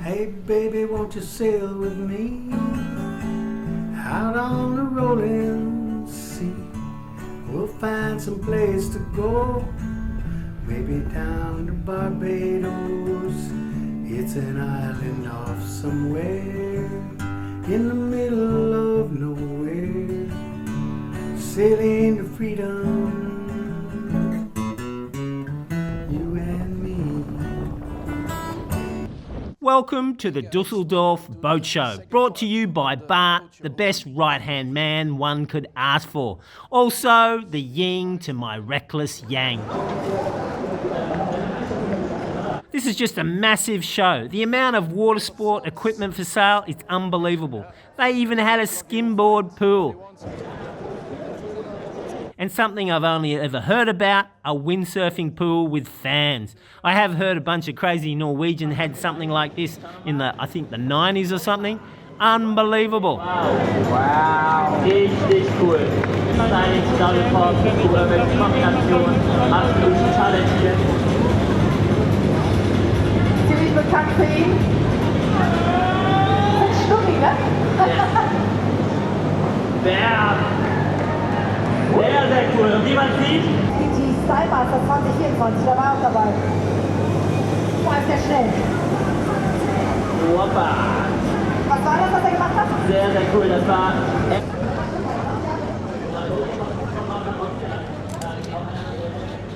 Hey baby, won't you sail with me out on the rolling sea? We'll find some place to go, maybe down to Barbados. It's an island off somewhere in the middle of nowhere, sailing to freedom. Welcome to the Dusseldorf Boat Show, brought to you by Bart, the best right-hand man one could ask for. Also, the yin to my reckless yang. This is just a massive show. The amount of water sport equipment for sale is unbelievable. They even had a skimboard pool. And something I've only ever heard about, a windsurfing pool with fans. I have heard a bunch of crazy Norwegians had something like this in I think the 90s or something. Unbelievable. Wow. Richtig cool. Styling, Stadelpark, Kombination, absolut talentiert. Ziemlich bekannt für ihn. Stunde, ne? Sehr, sehr cool. Und wie man sieht, die Style Master 2024, da war er auch dabei. Boah, ist der schnell. Hoppa. Was war das, was er gemacht hat? Sehr, sehr cool. Das war...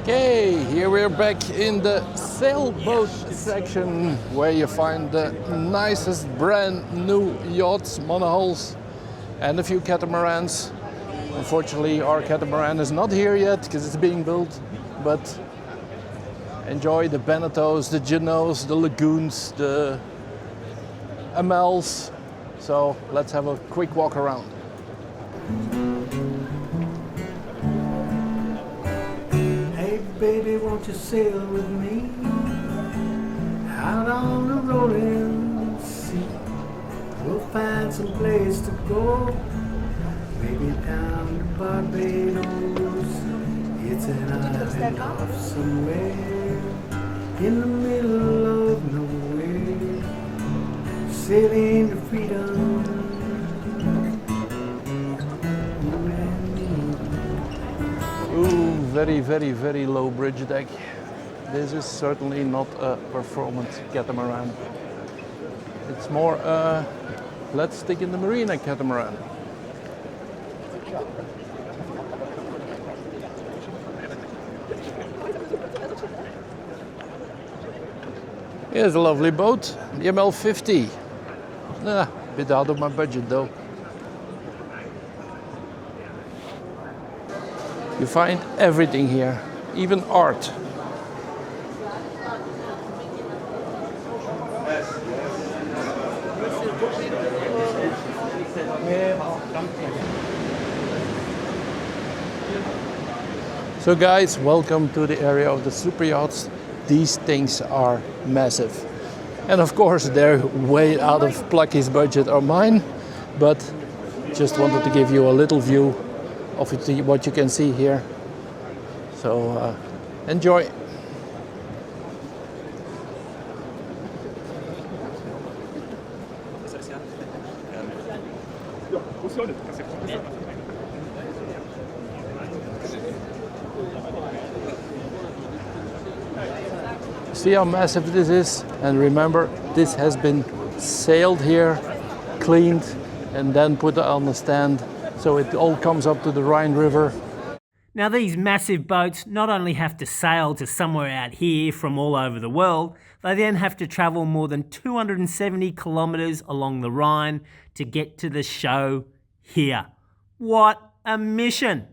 Okay, here we're back in the sailboat section, where you find the nicest brand new yachts, monohulls, and a few catamarans. Unfortunately, our catamaran is not here yet because it's being built, but enjoy the Beneteaus, the Genoos, the Lagoons, the Amels. So let's have a quick walk around. Hey baby, won't you sail with me out on the rolling sea? We'll find some place to go, maybe down to Barbados. It's an island off somewhere in the middle of nowhere, sailing to freedom. Ooh, very, very, very low bridge deck. This is certainly not a performance catamaran. It's more a let's stick in the marina catamaran. Here's a lovely boat, the ML50. A bit out of my budget though. You find everything here, even art. So guys, welcome to the area of the super yachts. These things are massive. And of course they're way out of Plucky's budget or mine, but just wanted to give you a little view of what you can see here. So enjoy. See how massive this is? And remember, this has been sailed here, cleaned, and then put on the stand. So it all comes up to the Rhine River. Now these massive boats not only have to sail to somewhere out here from all over the world, they then have to travel more than 270 kilometres along the Rhine to get to the show here. What a mission!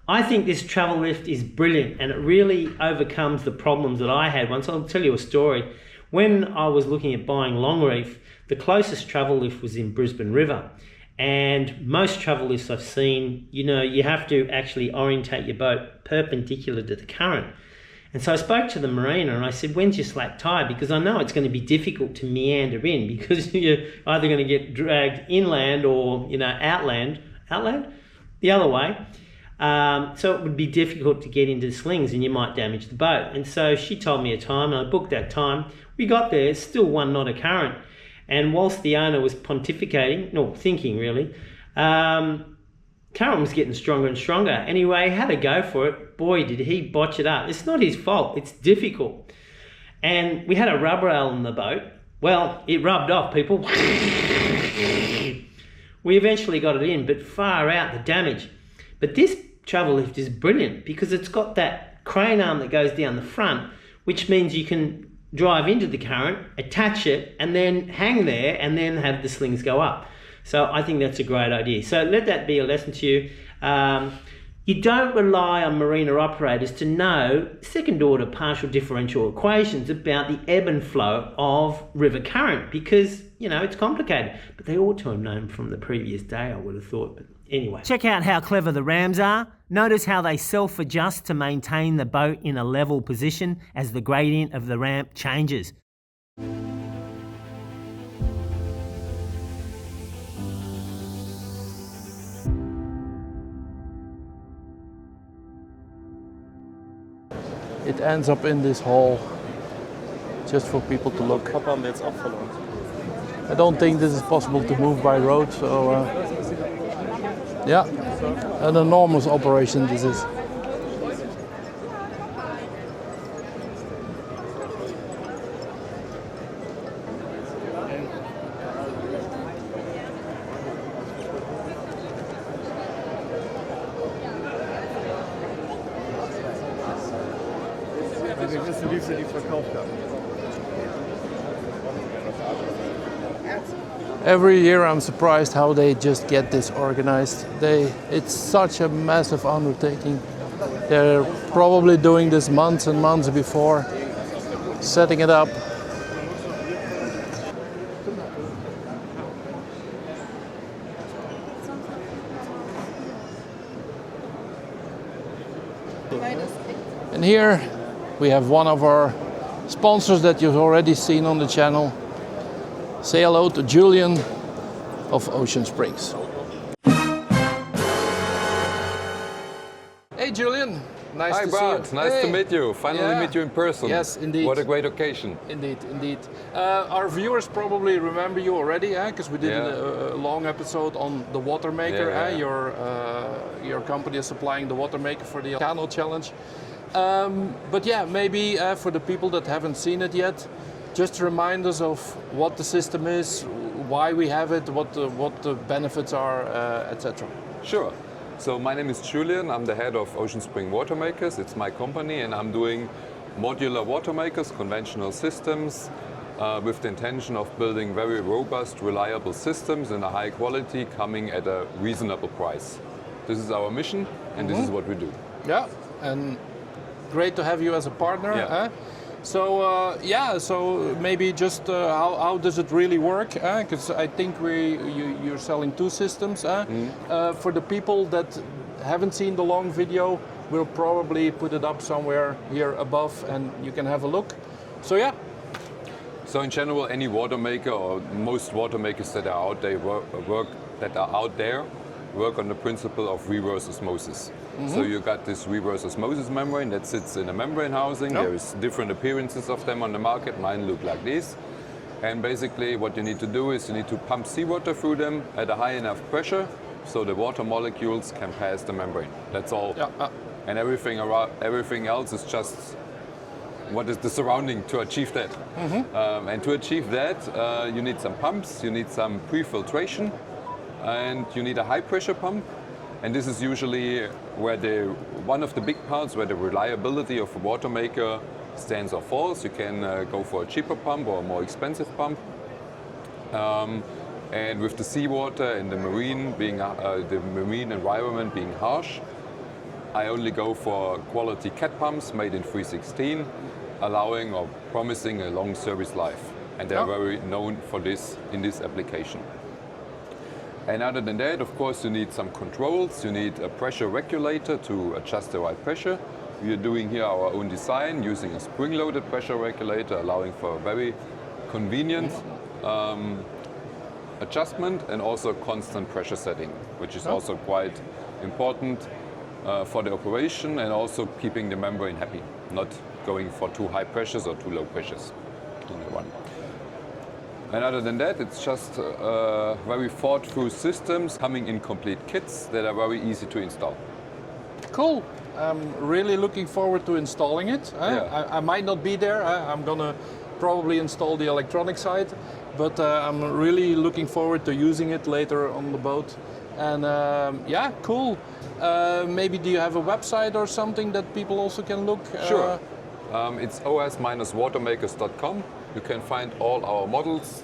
I think this travel lift is brilliant and it really overcomes the problems that I had once. I'll tell you a story. When I was looking at buying Longreef, the closest travel lift was in Brisbane River. And most travel lifts I've seen, you know, you have to actually orientate your boat perpendicular to the current. And so I spoke to the marina and I said, when's your slack tide? Because I know it's going to be difficult to meander in because you're either going to get dragged inland or, outland, the other way. So it would be difficult to get into slings and you might damage the boat. And so she told me a time and I booked that time. We got there, still 1 knot of current. And whilst the owner was thinking really, current was getting stronger and stronger. Anyway, had a go for it. Boy, did he botch it up. It's not his fault. It's difficult. And we had a rub rail on the boat. Well, it rubbed off, people. We eventually got it in, but far out the damage. But this travel lift is brilliant because it's got that crane arm that goes down the front, which means you can drive into the current, attach it, and then hang there and then have the slings go up. So I think that's a great idea. So let that be a lesson to you. You don't rely on marina operators to know second-order partial differential equations about the ebb and flow of river current because, it's complicated. But they ought to have known from the previous day, I would have thought. But anyway. Check out how clever the rams are. Notice how they self-adjust to maintain the boat in a level position as the gradient of the ramp changes. It ends up in this hall, just for people to look. I don't think this is possible to move by road, so yeah, an enormous operation this is. Every year I'm surprised how they just get this organized. It's such a massive undertaking. They're probably doing this months and months before, setting it up. And here we have one of our sponsors that you've already seen on the channel. Say hello to Julian of Ocean Springs. Hey Julian, nice Hi to Bart, see you. nice to meet you. Finally meet you in person. Yes, indeed. What a great occasion. Indeed. Our viewers probably remember you already, because we did a long episode on the Watermaker. Your company is supplying the Watermaker for the Cano Challenge. But yeah, maybe for the people that haven't seen it yet, just remind us of what the system is, why we have it, what the benefits are, etc. Sure. So my name is Julian. I'm the head of Ocean Spring Watermakers. It's my company, and I'm doing modular watermakers, conventional systems, with the intention of building very robust, reliable systems in a high quality, coming at a reasonable price. This is our mission, and this is what we do. Yeah, and great to have you as a partner. Yeah. So so maybe just how does it really work? Because I think you're selling 2 systems. For the people that haven't seen the long video, we'll probably put it up somewhere here above, and you can have a look. So yeah. So in general, any watermaker or most watermakers that are out there work on the principle of reverse osmosis. So you got this reverse osmosis membrane that sits in a membrane housing. Yep. There's different appearances of them on the market. Mine look like this. And basically what you need to do is you need to pump seawater through them at a high enough pressure so the water molecules can pass the membrane. That's all. Yeah. And everything else is just what is the surrounding to achieve that. And to achieve that, you need some pumps, you need some pre-filtration, and you need a high pressure pump. And this is usually where one of the big parts where the reliability of a water maker stands or falls. You can go for a cheaper pump or a more expensive pump. And with the seawater and the marine environment being harsh, I only go for quality cat pumps made in 316, allowing or promising a long service life. And they're very known for this in this application. And other than that, of course, you need some controls. You need a pressure regulator to adjust the right pressure. We are doing here our own design using a spring-loaded pressure regulator, allowing for a very convenient adjustment and also constant pressure setting, which is also quite important for the operation and also keeping the membrane happy, not going for too high pressures or too low pressures in the run. And other than that, it's just very thought through systems coming in complete kits that are very easy to install. Cool. I'm really looking forward to installing it. Yeah. I might not be there. I'm gonna probably install the electronic side, but I'm really looking forward to using it later on the boat. And yeah, cool. Maybe do you have a website or something that people also can look? Sure. It's os-watermakers.com. You can find all our models,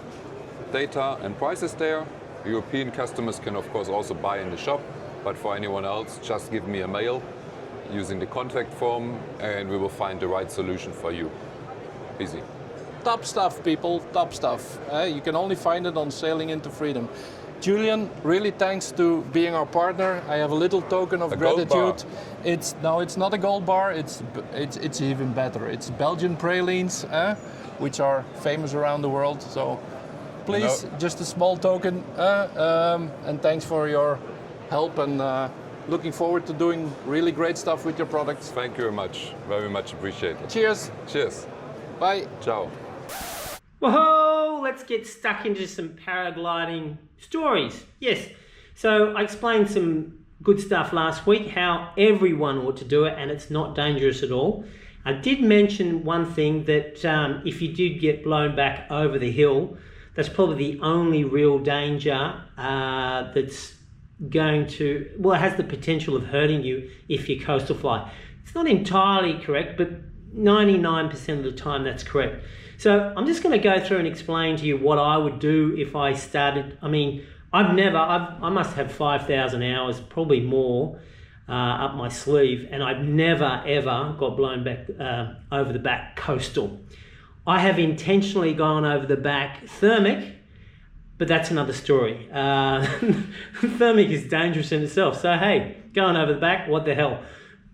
data and prices there. European customers can of course also buy in the shop, but for anyone else, just give me a mail using the contact form and we will find the right solution for you. Easy. Top stuff, people, top stuff. You can only find it on Sailing into Freedom. Julian, really thanks to being our partner. I have a little token of gratitude. It's not a gold bar. It's even better. It's Belgian pralines, which are famous around the world. So please, just a small token. And thanks for your help and looking forward to doing really great stuff with your products. Thank you very much appreciated. Cheers. Cheers. Bye. Ciao. Whoa, let's get stuck into some paragliding stories. Yes, so I explained some good stuff last week, how everyone ought to do it and it's not dangerous at all. I did mention one thing that if you did get blown back over the hill, that's probably the only real danger that's going to, well, it has the potential of hurting you if you coastal fly. It's not entirely correct, but 99% of the time that's correct. So I'm just going to go through and explain to you what I would do if I started. I mean, I must have 5,000 hours, probably more, up my sleeve, and I've never ever got blown back over the back coastal. I have intentionally gone over the back thermic, but that's another story. Thermic is dangerous in itself. So hey, going over the back, what the hell?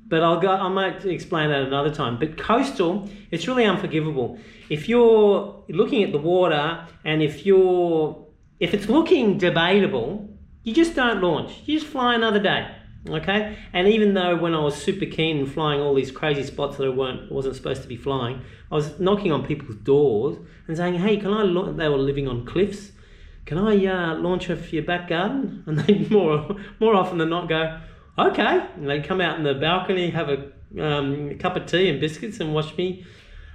But I might explain that another time. But coastal, it's really unforgivable. If you're looking at the water and if it's looking debatable, you just don't launch. You just fly another day, okay? And even though when I was super keen and flying all these crazy spots that I wasn't supposed to be flying, I was knocking on people's doors and saying, hey, can I launch? They were living on cliffs. Can I launch off your back garden? And they more often than not go, okay. And they come out in the balcony, have a cup of tea and biscuits and watch me.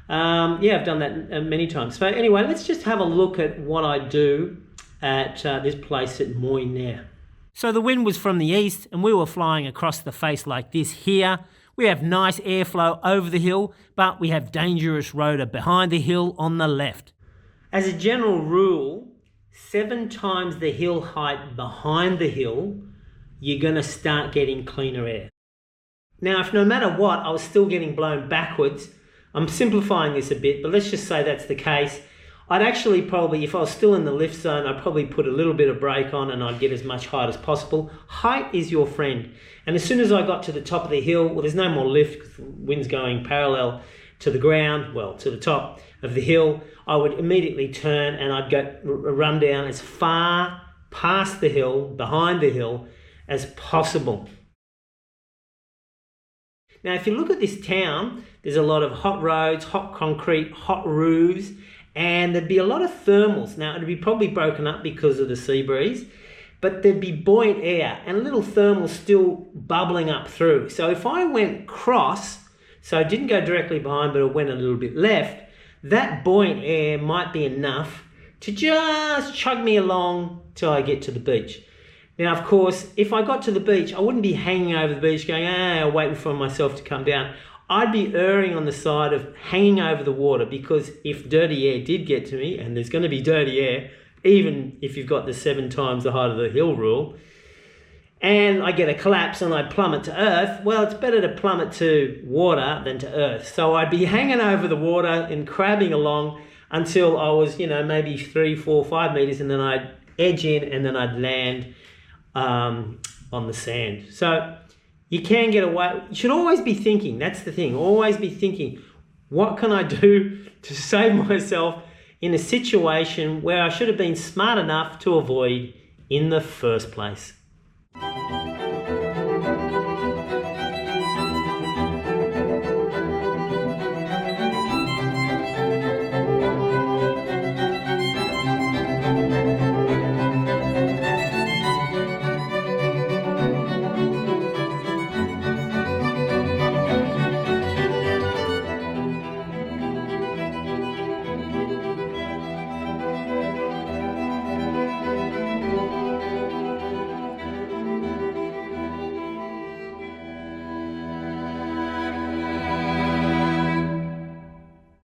Yeah, I've done that many times. So anyway, let's just have a look at what I do at this place at Moynair. So the wind was from the east and we were flying across the face like this here. We have nice airflow over the hill, but we have dangerous rotor behind the hill on the left. As a general rule, 7 times the hill height behind the hill, you're going to start getting cleaner air. Now, if no matter what, I was still getting blown backwards, I'm simplifying this a bit, but let's just say that's the case. I'd actually probably, if I was still in the lift zone, I'd probably put a little bit of brake on and I'd get as much height as possible. Height is your friend. And as soon as I got to the top of the hill, well, there's no more lift because the wind's going parallel to the ground, well, to the top of the hill, I would immediately turn and I'd run down as far past the hill, behind the hill, as possible. Now, if you look at this town, there's a lot of hot roads, hot concrete, hot roofs, and there'd be a lot of thermals. Now, it'd be probably broken up because of the sea breeze, but there'd be buoyant air and little thermals still bubbling up through. So if I went cross, so I didn't go directly behind, but I went a little bit left, that buoyant air might be enough to just chug me along till I get to the beach. Now, of course, if I got to the beach, I wouldn't be hanging over the beach going, waiting for myself to come down. I'd be erring on the side of hanging over the water, because if dirty air did get to me, and there's going to be dirty air, even if you've got the 7 times the height of the hill rule, and I get a collapse and I plummet to earth, well, it's better to plummet to water than to earth. So I'd be hanging over the water and crabbing along until I was, maybe 3, 4, 5 meters, and then I'd edge in and then I'd land on the sand. So You can get away. You should always be thinking. That's the thing. Always be thinking, what can I do to save myself in a situation where I should have been smart enough to avoid in the first place?